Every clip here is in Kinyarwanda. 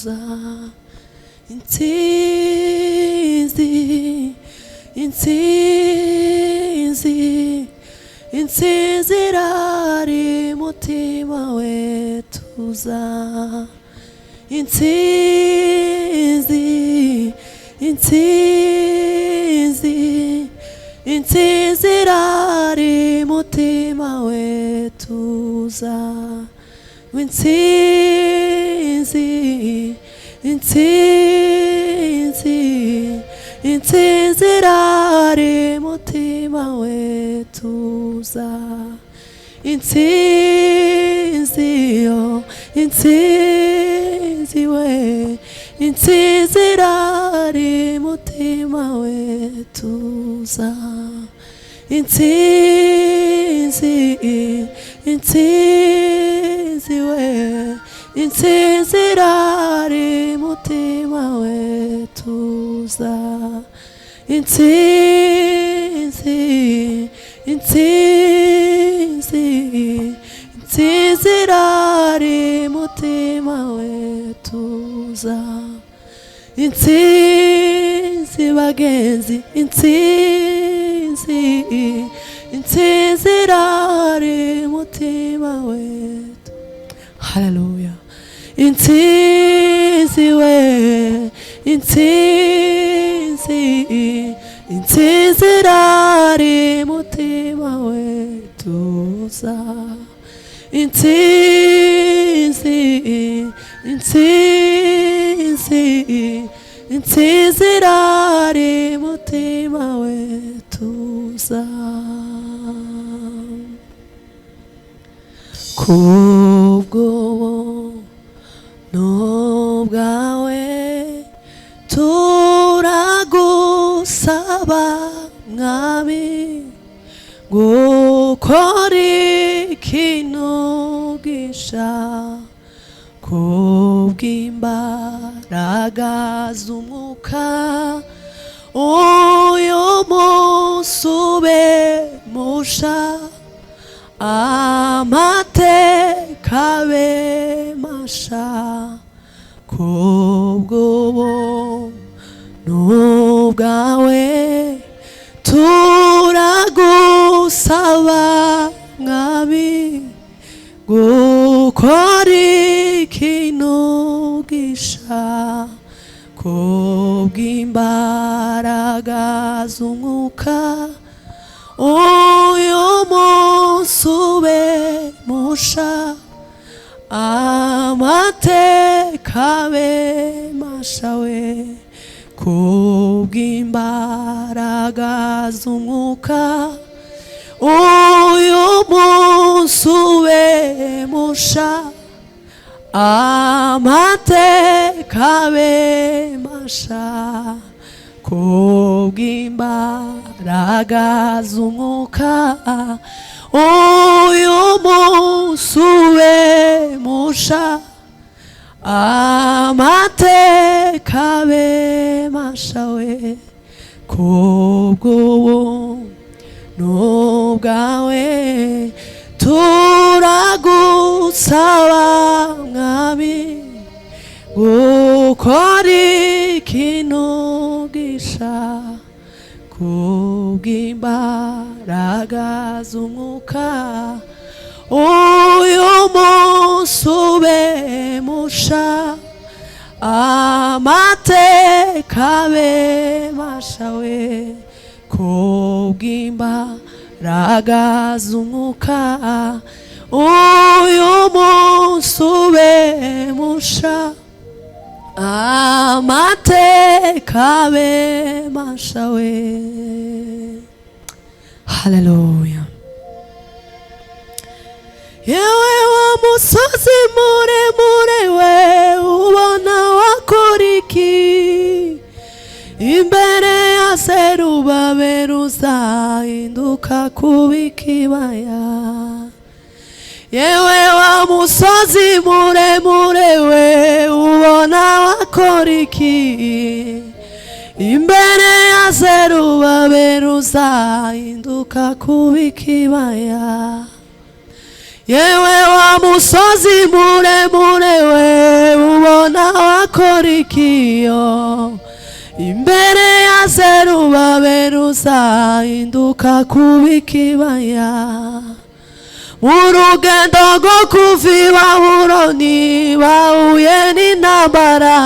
tuza. Intsinzi, intsinzi, intsinzi irari mutima we tuza. Intsinzi, intsinzi, intsinzi irari mutima we tuza. Intsinzi, intsinzi, intsinzi irari mutima we tuza. Intsinzi, oh, intsinzi we, intsinzi irari mutima we tuza. Intsinzi, intsinzi we, intsinzi irari mutima we tuza. Intsinzi, intsinzi, intsinzi irari mutima we tuza. Intsinzi bagenzi, intsinzi, intsinzi irari mutima we. Hallelujah. Intsinzi we, intsinzi, intsinzi irari mutima we tuza. Intsinzi, intsinzi, intsinzi irari mutima we tuza. Kubw'ubuntu bwawe turagusaba mwami, gukora ikintu gisha. Kubw'imbaraga z'umwuka uyu munsi ube musha, amateka abe masha. Kubw'ubuntu bwawe turagusaba mwami, gukora ikintu gisha. Kubw'imbaraga z'umwuka uyu munsi ube musha, amateka abe masha we. Kubw'imbaraga z'umwuka uyu munsi ube musha, amateka abe masha. Kubw'imbaraga z'umwuka uyu munsi ube musha, amateka abe masha we. Kubw'ubuntu bwawe turagusaba mwami, gukora ikintu gisha. Kubw'imbaraga z'umwuka uyu munsi ube musha, amateka abe masha we. Kubw'imbaraga z'umwuka uyu munsi ube musha, amateka abe masha we. Hallelujah. Yewe wa musozi muremure we, ubona wakora iki? Imbere ya Zerubabeli uzahinduka kuba ikibaya. Yewe wa musozi muremure we, ubona wakora iki? Imbere ya Zerubabeli uzahinduka kuba ikibaya. yewe wa musozi muremure we ubona wakora ikiyo imbere ya Zerubabeli uzahinduka kuba ikibaya urugendo rwo kuva i Babuloni bahuye n'intambara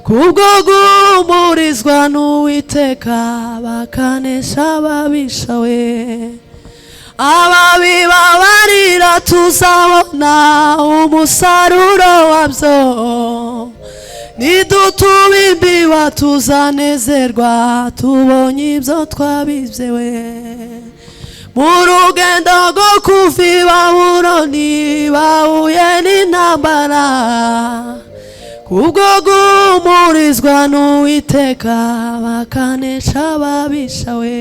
kubwo guhumurizwa n'Uwiteka bakanesha ababisha we ababibabarira tuzabona umusaruro wabyo nidutuba imbiba tuzanezerwa tubonye ibyo twabibye we mu rugendo rwo kuva i Babuloni bahuye n'intambara kubwo guhumurizwa n'Uwiteka bakanesha ababisha we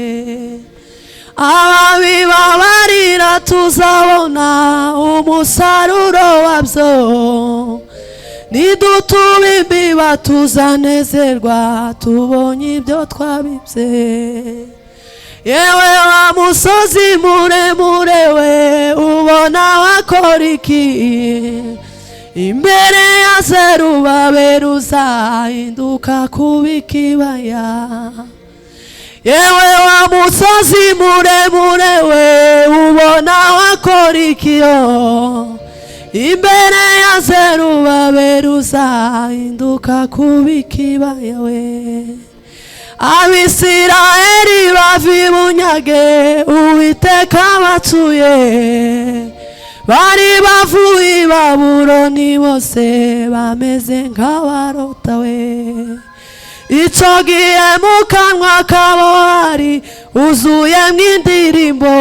ababibabarira tuzabona umusaruro wabyo nidutuba imbiba tuzanezerwa tubonye ibyo twabibye yewe wa musozi muremure we ubona wakora iki imbere ya Zerubabeli uzahinduka kuba ikibaya yewe wa musozi muremure we ubona wakora ikiyo imbere ya Zerubabeli uzahinduka kuba ikibaya we Abisirayeli bava i bunyage Uwiteka batuye bari bavuye i Babuloni bose bameze nk'abarota we icyo gihe mu kanwa kabo hari uzuyemo indirimbo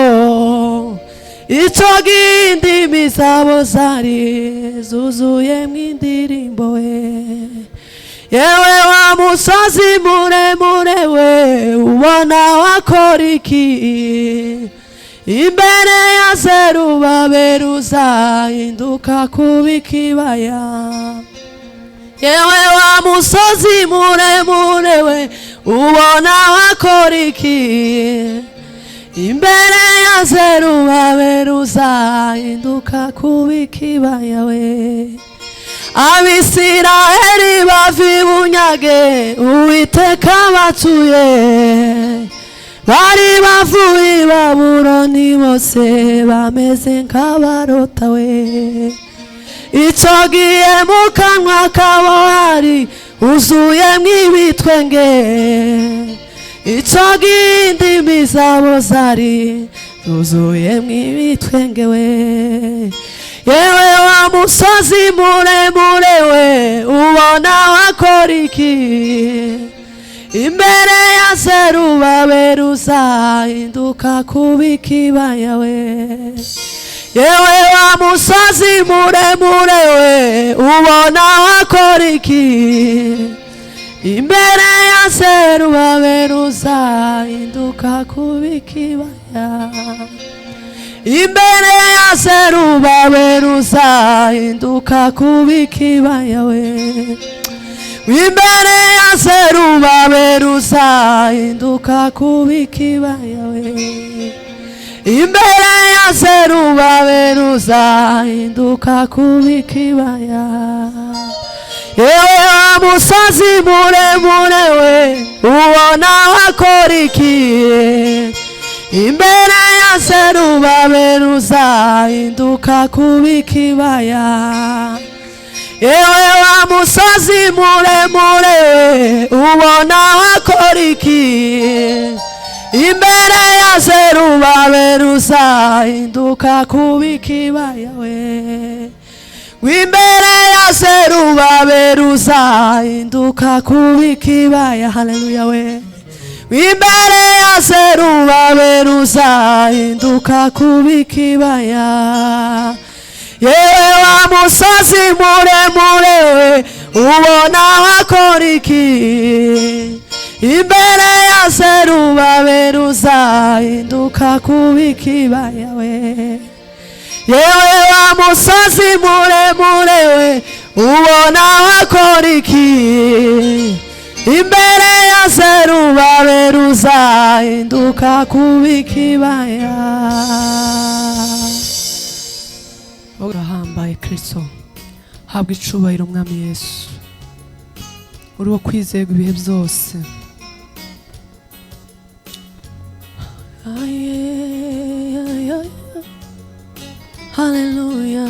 icyo gihe indimi zabo zari zuzuyemo indirimbo we yewe wa musozi muremure we ubona wakora iki imbere ya Zerubabeli uzahinduka kuba ikibaya yewe wa musozi muremure we ubona wakora iki imbere ya Zerubabeli uzahinduka kuba ikibaya we Abisirayeli bava i bunyage Uwiteka batuye bari bavuye i Babuloni bose bameze nk'abarota we icyo gihe mu kanwa kabo hari uzuyemo ibitwenge icyo gihe indimi zabo zari zuzuyemo ibitwenge we yewe wa musozi muremure we ubona wakora iki imbere ya Zerubabeli uzahinduka kuba ikibaya we yewe wa musozi muremure we ubona wakora iki imbere ya Zerubabeli uzahinduka kuba ikibaya imbere ya Zerubabeli uzahinduka kuba ikibaya we imbere ya Zerubabeli uzahinduka kuba ikibaya we imbere ya Zerubabeli uzahinduka kuba ikibaya yewe wa musozi muremure we ubona wakora iki imbere ya Zerubabeli uzahinduka kuba ikibaya yewe wa musozi muremure we ubona wakora iki imbere ya Zerubabeli uzahinduka kuba ikibaya we imbere ya Zerubabeli uzahinduka kuba ikibaya haleluya we imbere ya Zerubabeli uzahinduka kuba ikibaya yewe wa musozi muremure we ubona wakora iki imbere ya Zerubabeli uzahinduka kuba ikibaya we yewe wa musozi muremure we ubona wakora iki imbere ya Zerubabeli uzahinduka kuba ikibaya waduhaye Kristo. Habwa icubahiro Mwami Yesu, uri wo kwizerwa ibihe byose. Haleluya.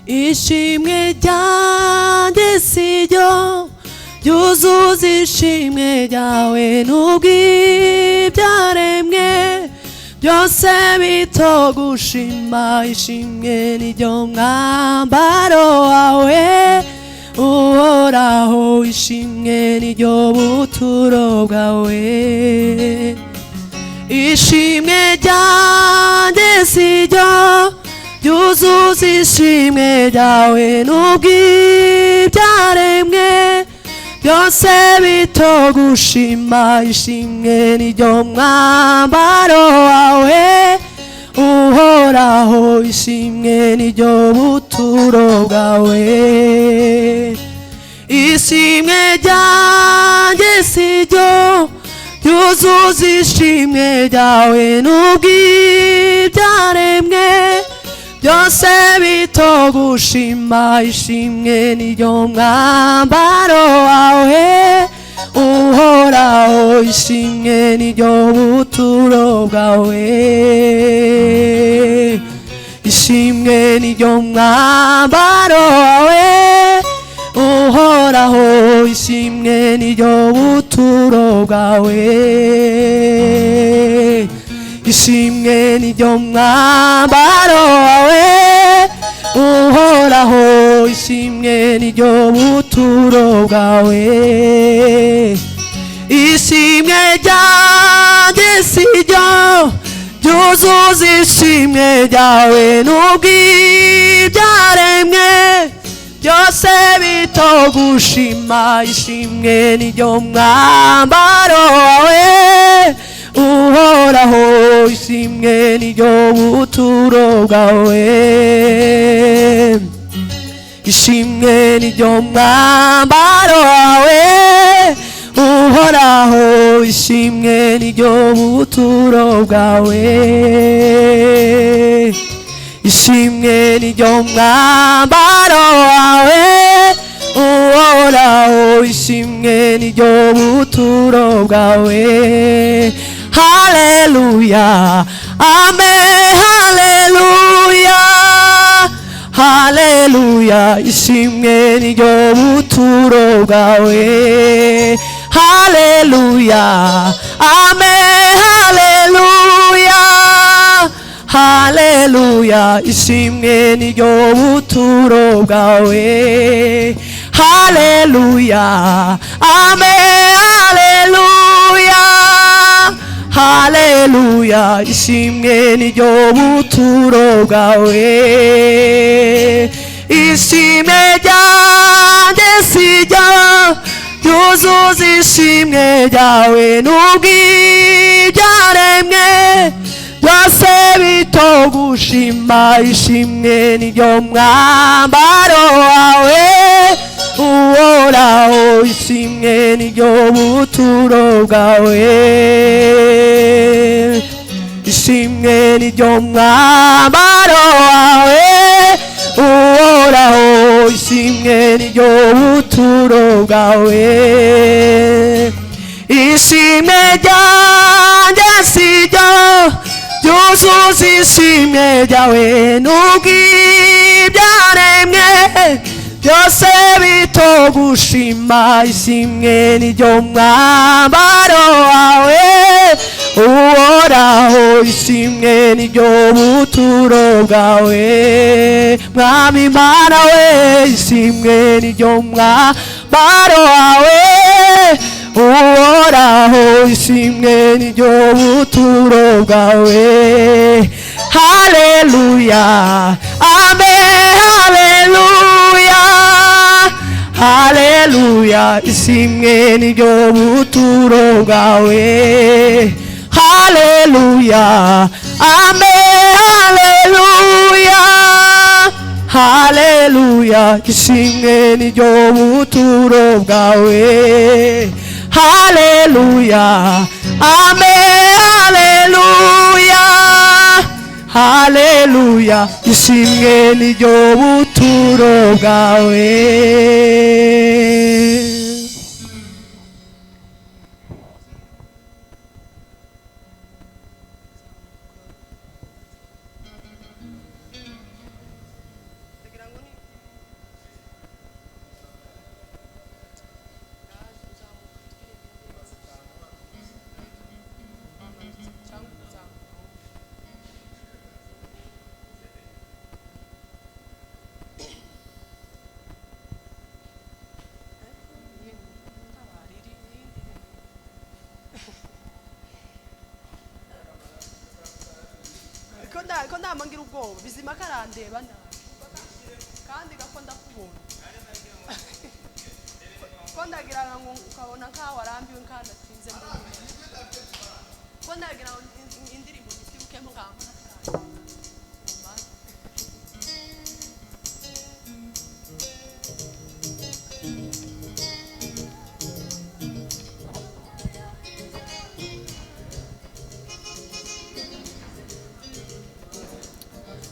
Ishimwe ryanjye siryo ryuzuza ishimwe ryawe, n'ubw'ibyaremwe byose bitogushima. Ishimwe niryo mwambaro wawe uhoraho, ishimwe niryo buturo bwawe. Ishimwe ryanjye siryo ryuzuza ishimwe ryawe, n'ubw'ibyaremwe byose bitogushima. Ishimwe niryo mwambaro wawe uhoraho, ishimwe niryo buturo bwawe. Ishimwe ryanjye siryo ryuzuza ishimwe ryawe, n'ubw'ibyaremwe byose bitogushima. Ishimwe niryo mwambaro wawe uhoraho, ishimwe niryo buturo bwawe. Ishimwe niryo mwambaro wawe uhoraho, ishimwe niryo buturo bwawe. Ishimwe niryo mwambaro wawe uhoraho, ishimwe niryo buturo bwawe. Ishimwe ryanjye siryo ryuzuza ishimwe ryawe, n'ubw'ibyaremwe byose bitogushima. Ishimwe niryo mwambaro wawe uhoraho, ishimwe niryo buturo bwawe. Ishimwe niryo mwambaro wawe uhoraho, ishimwe niryo buturo bwawe. Ishimwe niryo mwambaro wawe uhoraho, ishimwe niryo buturo bwawe. Haleluya, amen, haleluya, haleluya. Ishimwe niryo buturo bwawe. Haleluya, amen, haleluya, haleluya. Ishimwe niryo buturo bwawe. Haleluya, amen, haleluya, haleluya. Ishimwe niryo buturo bwawe. Ishimwe ryanjye siryo ryuzuza ishimwe ryawe, n'ubw'ibyaremwe byose bitogushima. Ishimwe niryo mwambaro wawe uhoraho, ishimwe niryo buturo bwawe. Ishimwe niryo mwambaro wawe uhoraho, ishimwe niryo buturo bwawe. Ishimwe ryanjye siryo ryuzuza ishimwe ryawe, n'ubw'ibyaremwe byose bitogushima. Ishimwe niryo mwambaro wawe uhoraho, ishimwe niryo buturo bwawe. Mwami Mana we, ishimwe niryo mwambaro wawe uhoraho, ishimwe niryo buturo bwawe. Haleluya, amen, haleluya, haleluya. Ishimwe niryo buturo bwawe. Haleluya, amen, haleluya, haleluya. Ishimwe niryo buturo bwawe. Haleluya, amen, haleluya, haleluya ishimwe niryo buturo bwawe. ko ndamangira ubwoba bizima karandeba kandi gakunda kubona ko ndagira ngo ukabona nkaho warambiwe kandi atinze ko ndagira ngo indirimbo nitibukemo ngamba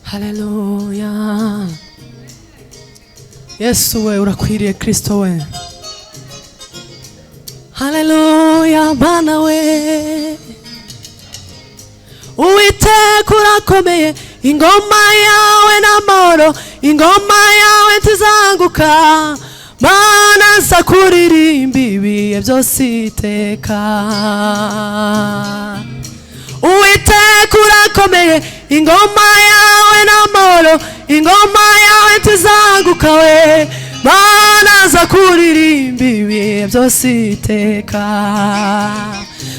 haleluya. Yesu we urakwiriye, Kristo we, haleluya. Mana we Uwiteka urakomeye, ingoma yawe n'amahoro, ingoma yawe ntizanguka. Mana nza kuririmba ibihe byose iteka. Uwiteka urakomeye, ingoma yawe n'amahoro, ingoma yawe ntizanguka we. Mana nza kuririmba ibihe byose iteka.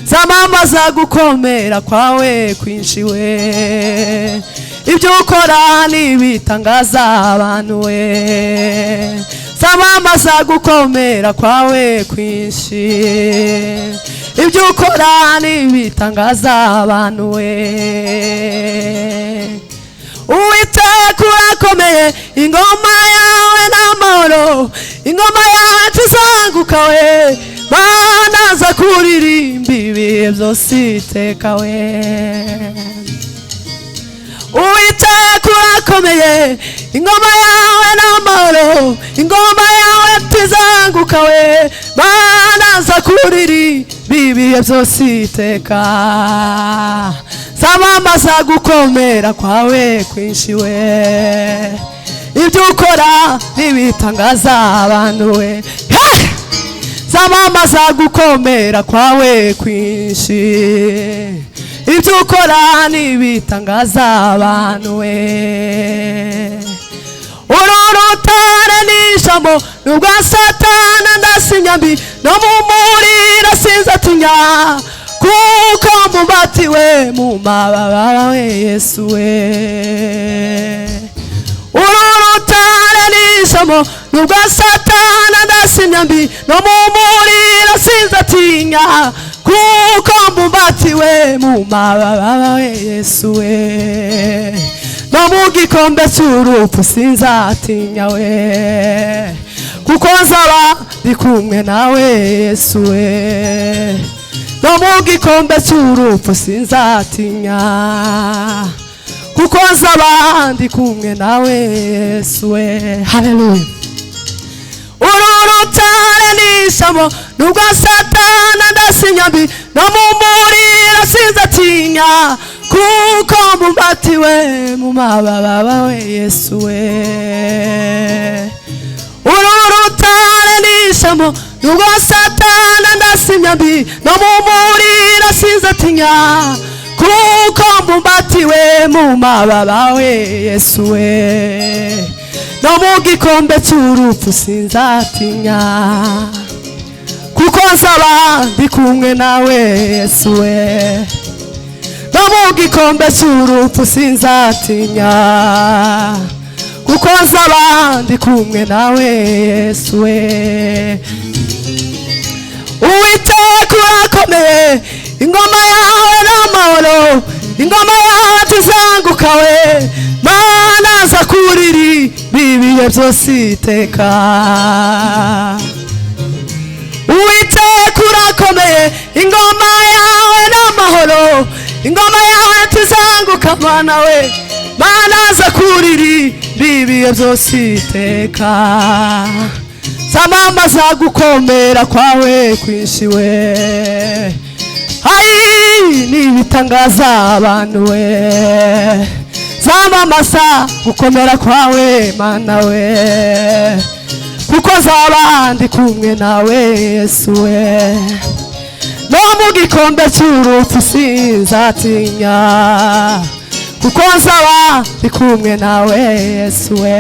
Zamamaza gukomera kwawe kwinshi we, ibyo ukora n'ibitangaza abantu we. Zamamaza gukomera kwawe kwinshi, ibyo ukora n'ibitangaza abantu we. Uwiteka urakomeye, ingoma yawe n'amahoro, ingoma yawe ntizanguka we. Mana nza kuririmba ibihe byose iteka we. Uwiteka urakomeye, ingoma yawe n'amahoro, ingoma yawe ntizanguka we. Mana nza kuririmba ibihe byose iteka. Zamamaza gukomera kwawe kwinshi we, ibyo ukora n'ibitangaza abantu we. Zamamaza gukomera kwawe kwinshi, ibyo ukora n'ibitangaza abantu we. Uru rutare n'ijambo n'ubwa Satana ndasinyambi, no mu muriro sinzatinya, kuko mubatiwe mu mababa we Yesu we. Uru rutare n'ijambo n'ubwa Satana ndasinyambi, no mu muriro sinzatinya, kuko mubatiwe mu mababa we Yesu we. No mu gikombe cy'urupfu sinzatinya we, kuko nzaba ndi kumwe nawe Yesu we. No mu gikombe cy'urupfu sinzatinya, kuko nzaba ndi kumwe nawe Yesu we. Haleluya. Uru rutare n'ijambo n'ubwa Satana ndasinyambi, no mu muriro sinzatinya, kuko mubatiwe mu mababa we Yesu we. Uru rutare n'ijambo n'ubwa Satana ndasinyambi, no mu muriro sinzatinya, kuko mubatiwe mu mababa we Yesu we. No mu gikombe cy'urupfu sinzatinya, kuko nzaba ndi kumwe nawe Yesu we. No mu gikombe cy'urupfu sinzatinya, kuko nzaba ndi kumwe nawe Yesu we. Uwiteka urakomeye, ingoma yawe n'amahoro, ingoma yawe ntizanguka we. Mana nza kuririmba ibihe byose iteka. Uwiteka urakomeye, ingoma yawe n'amahoro, ingoma yawe tuzanguka mana we mana za kuririmba ibihe byose iteka zamamaza gukomera kwawe kwinshi we hayi nibitangaza abantu we zamamaza gukomera kwawe mana we kuko zaba ndi kumwe nawe Yesu we no mu gikombe cy'urupfu sinzatinya kuko zaba ndi kumwe nawe Yesu we